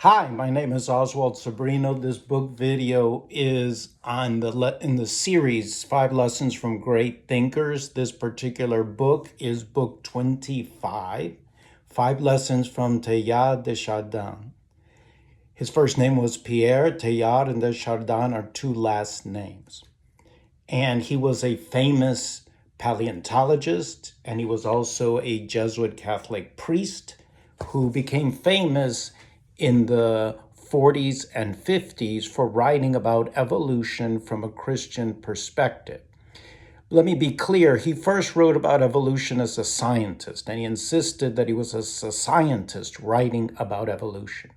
Hi, my name is Oswald Sobrino. This book video is in the series 5 Lessons from Great Thinkers. This particular book is book 25, 5 Lessons from Teilhard de Chardin. His first name was Pierre. Teilhard and de Chardin are two last names. And he was a famous paleontologist, and he was also a Jesuit Catholic priest who became famous in the 40s and 50s for writing about evolution from a Christian perspective. Let me be clear, he first wrote about evolution as a scientist, and he insisted that he was a scientist writing about evolution.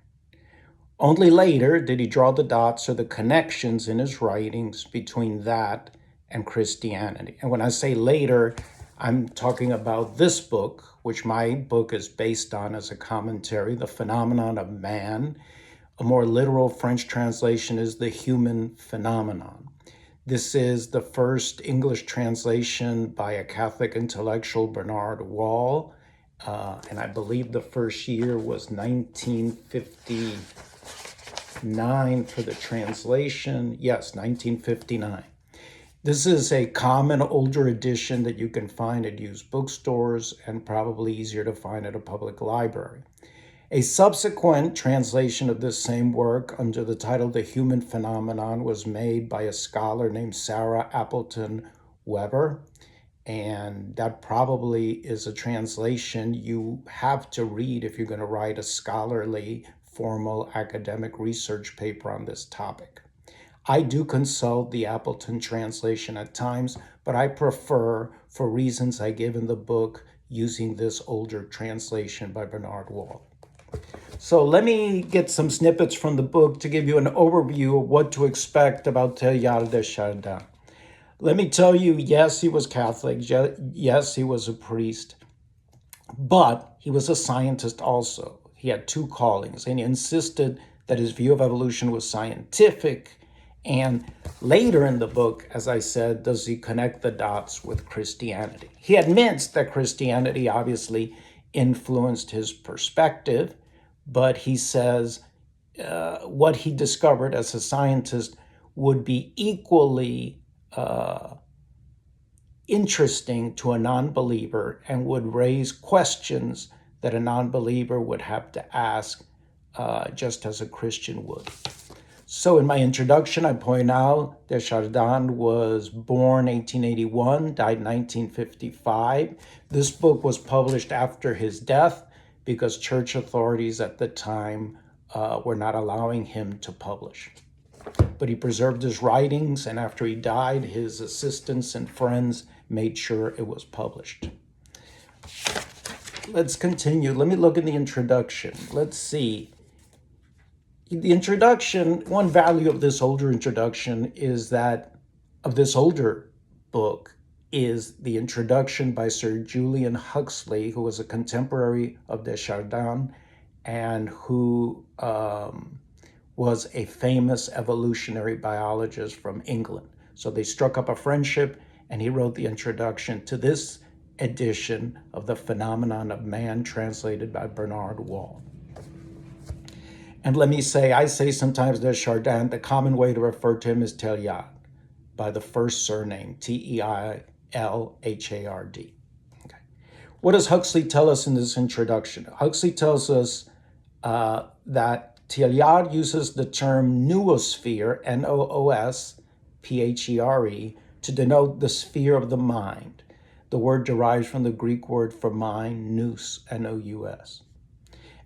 Only later did he draw the dots or the connections in his writings between that and Christianity. And when I say later, I'm talking about this book, which my book is based on as a commentary, The Phenomenon of Man. A more literal French translation is The Human Phenomenon. This is the first English translation by a Catholic intellectual, Bernard Wall, and I believe the first year was 1959 for the translation. Yes, 1959. This is a common older edition that you can find at used bookstores and probably easier to find at a public library. A subsequent translation of this same work under the title The Human Phenomenon was made by a scholar named Sarah Appleton Weber, and that probably is a translation you have to read if you're going to write a scholarly, formal academic research paper on this topic. I do consult the Appleton translation at times, but I prefer, for reasons I give in the book, using this older translation by Bernard Wall. So let me get some snippets from the book to give you an overview of what to expect about Teilhard de Chardin. Let me tell you, yes, he was Catholic. Yes, he was a priest, but he was a scientist also. He had two callings, and he insisted that his view of evolution was scientific. And later in the book, as I said, does he connect the dots with Christianity? He admits that Christianity obviously influenced his perspective, but he says what he discovered as a scientist would be equally interesting to a non-believer and would raise questions that a non-believer would have to ask just as a Christian would. So in my introduction, I point out that Chardin was born 1881, died 1955. This book was published after his death because church authorities at the time were not allowing him to publish. But he preserved his writings, and after he died, his assistants and friends made sure it was published. Let's continue. Let me look in the introduction. Let's see. The introduction, one value of this older introduction is that, of this older book, is the introduction by Sir Julian Huxley, who was a contemporary of de Chardin and who was a famous evolutionary biologist from England. So they struck up a friendship, and he wrote the introduction to this edition of The Phenomenon of Man, translated by Bernard Wall. And let me say, I say sometimes de Chardin, the common way to refer to him is Teilhard, by the first surname, Teilhard. Okay. What does Huxley tell us in this introduction? Huxley tells us that Teilhard uses the term noosphere, Noosphere, to denote the sphere of the mind. The word derives from the Greek word for mind, nous, N-O-U-S.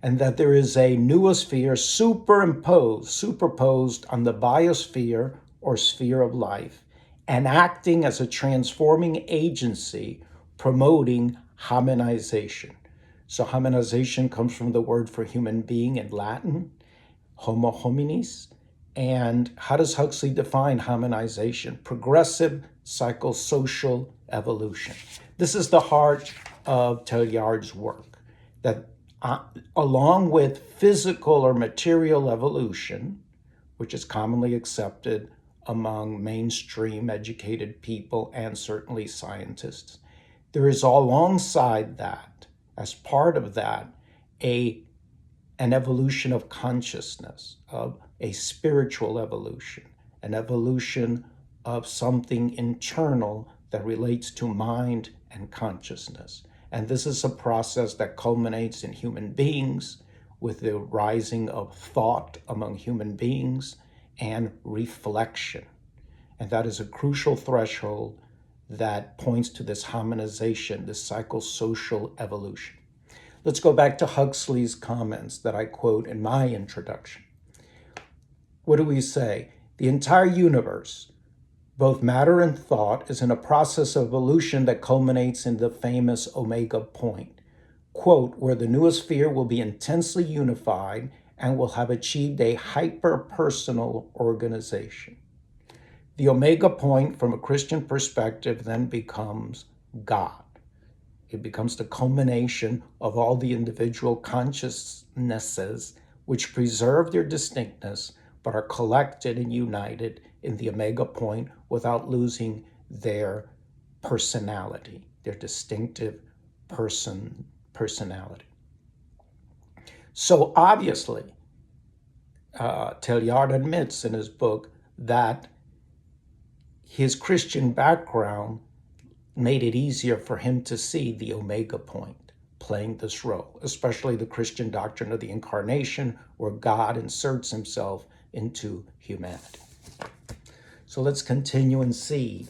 And that there is a noosphere superposed on the biosphere or sphere of life, and acting as a transforming agency promoting hominization. So hominization comes from the word for human being in Latin, homo hominis. And how does Huxley define hominization? Progressive psychosocial evolution. This is the heart of Teilhard's work, that along with physical or material evolution, which is commonly accepted among mainstream educated people and certainly scientists, there is alongside that, as part of that, an evolution of consciousness, of a spiritual evolution, an evolution of something internal that relates to mind and consciousness. And this is a process that culminates in human beings with the rising of thought among human beings and reflection. And that is a crucial threshold that points to this harmonization, this psychosocial evolution. Let's go back to Huxley's comments that I quote in my introduction. What do we say? The entire universe, both matter and thought, is in a process of evolution that culminates in the famous omega point, quote, where the noosphere will be intensely unified and will have achieved a hyper-personal organization. The omega point, from a Christian perspective, then becomes God. It becomes the culmination of all the individual consciousnesses which preserve their distinctness but are collected and united in the omega point without losing their personality, their distinctive personality. So obviously, Teilhard admits in his book that his Christian background made it easier for him to see the omega point playing this role, especially the Christian doctrine of the incarnation, where God inserts himself into humanity. So let's continue and see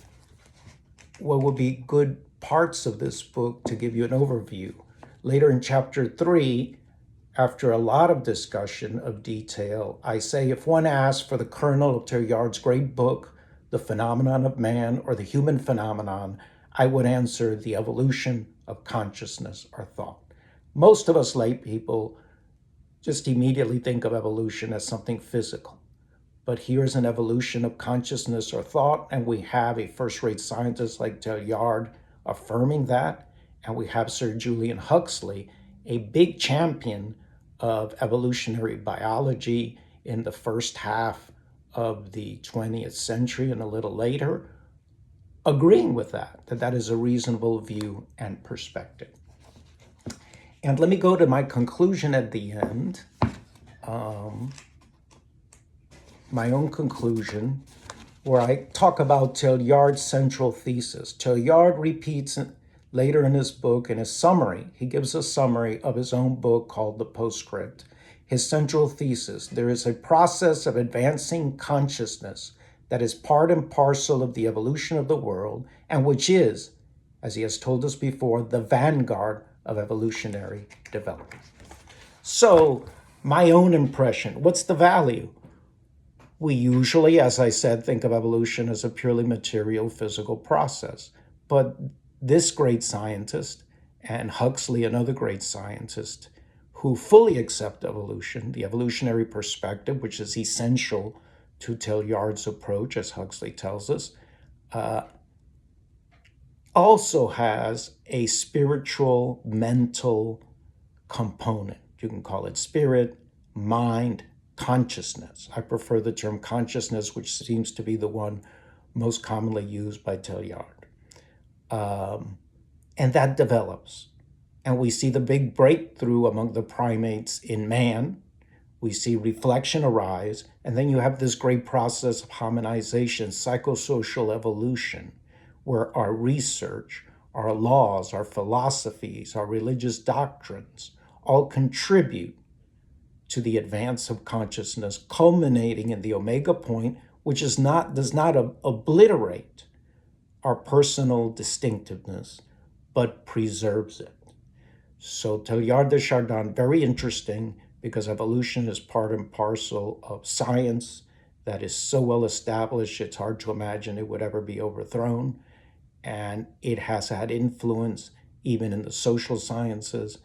what would be good parts of this book to give you an overview. Later in chapter 3, after a lot of discussion of detail, I say, if one asks for the kernel of Teilhard's great book, The Phenomenon of Man or the Human Phenomenon, I would answer the evolution of consciousness or thought. Most of us lay people just immediately think of evolution as something physical. But here's an evolution of consciousness or thought, and we have a first-rate scientist like Teilhard affirming that, and we have Sir Julian Huxley, a big champion of evolutionary biology in the first half of the 20th century and a little later, agreeing with that that is a reasonable view and perspective. And let me go to my conclusion at the end, my own conclusion, where I talk about Teilhard's central thesis. Teilhard repeats later in his book, in his summary, he gives a summary of his own book called The Postscript. His central thesis: there is a process of advancing consciousness that is part and parcel of the evolution of the world, and which is, as he has told us before, the vanguard of evolutionary development. So, my own impression, what's the value? We usually, as I said, think of evolution as a purely material, physical process. But this great scientist, and Huxley, another great scientist, who fully accept evolution, the evolutionary perspective, which is essential to Teilhard's approach, as Huxley tells us, also has a spiritual, mental component. You can call it spirit, mind, consciousness. I prefer the term consciousness, which seems to be the one most commonly used by Teilhard. And that develops. And we see the big breakthrough among the primates in man. We see reflection arise, and then you have this great process of harmonization, psychosocial evolution, where our research, our laws, our philosophies, our religious doctrines all contribute to the advance of consciousness, culminating in the omega point, which does not obliterate our personal distinctiveness, but preserves it. So Teilhard de Chardin, very interesting, because evolution is part and parcel of science that is so well established, it's hard to imagine it would ever be overthrown. And it has had influence even in the social sciences,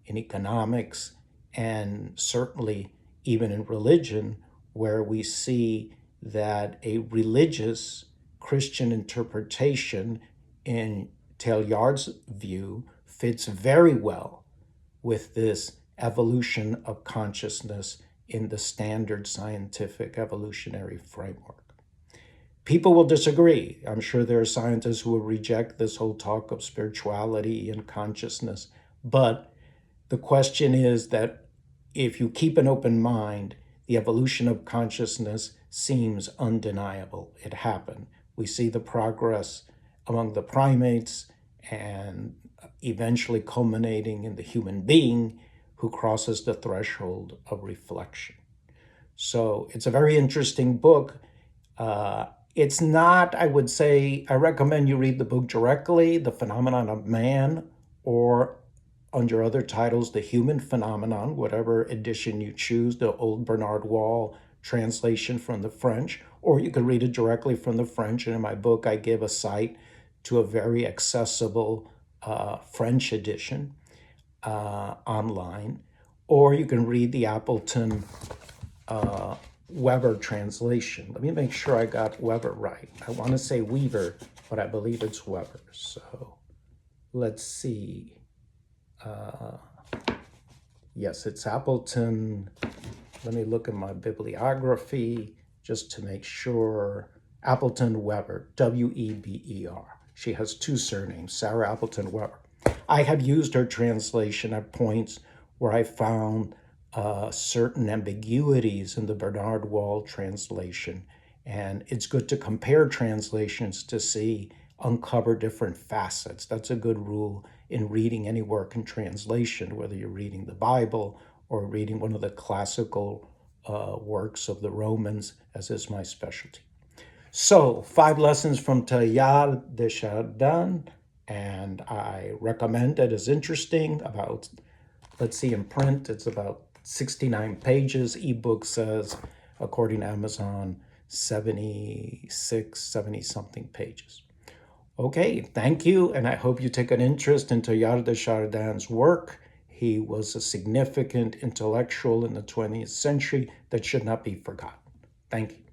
in economics, and certainly even in religion, where we see that a religious Christian interpretation, in Teilhard's view, fits very well with this evolution of consciousness in the standard scientific evolutionary framework. People will disagree. I'm sure there are scientists who will reject this whole talk of spirituality and consciousness, but the question is that if you keep an open mind, the evolution of consciousness seems undeniable. It happened. We see the progress among the primates and eventually culminating in the human being who crosses the threshold of reflection. So it's a very interesting book. It's not, I would say, I recommend you read the book directly, The Phenomenon of Man, or under other titles, The Human Phenomenon, whatever edition you choose, the old Bernard Wall translation from the French, or you could read it directly from the French. And in my book, I give a cite to a very accessible French edition online, or you can read the Appleton Weber translation. Let me make sure I got Weber right. I want to say Weaver, but I believe it's Weber. So let's see. Yes, it's Appleton. Let me look at my bibliography just to make sure. Appleton Weber, W-E-B-E-R. She has two surnames, Sarah Appleton Weber. I have used her translation at points where I found certain ambiguities in the Bernard Wall translation. And it's good to compare translations to see, uncover different facets. That's a good rule in reading any work in translation, whether you're reading the Bible or reading one of the classical works of the Romans, as is my specialty. So, 5 lessons from Teilhard de Chardin, and I recommend it as interesting. About, let's see, in print, it's about 69 pages. Ebook says, according to Amazon, 76, 70 something pages. Okay, thank you, and I hope you take an interest in Teilhard de Chardin's work. He was a significant intellectual in the 20th century that should not be forgotten. Thank you.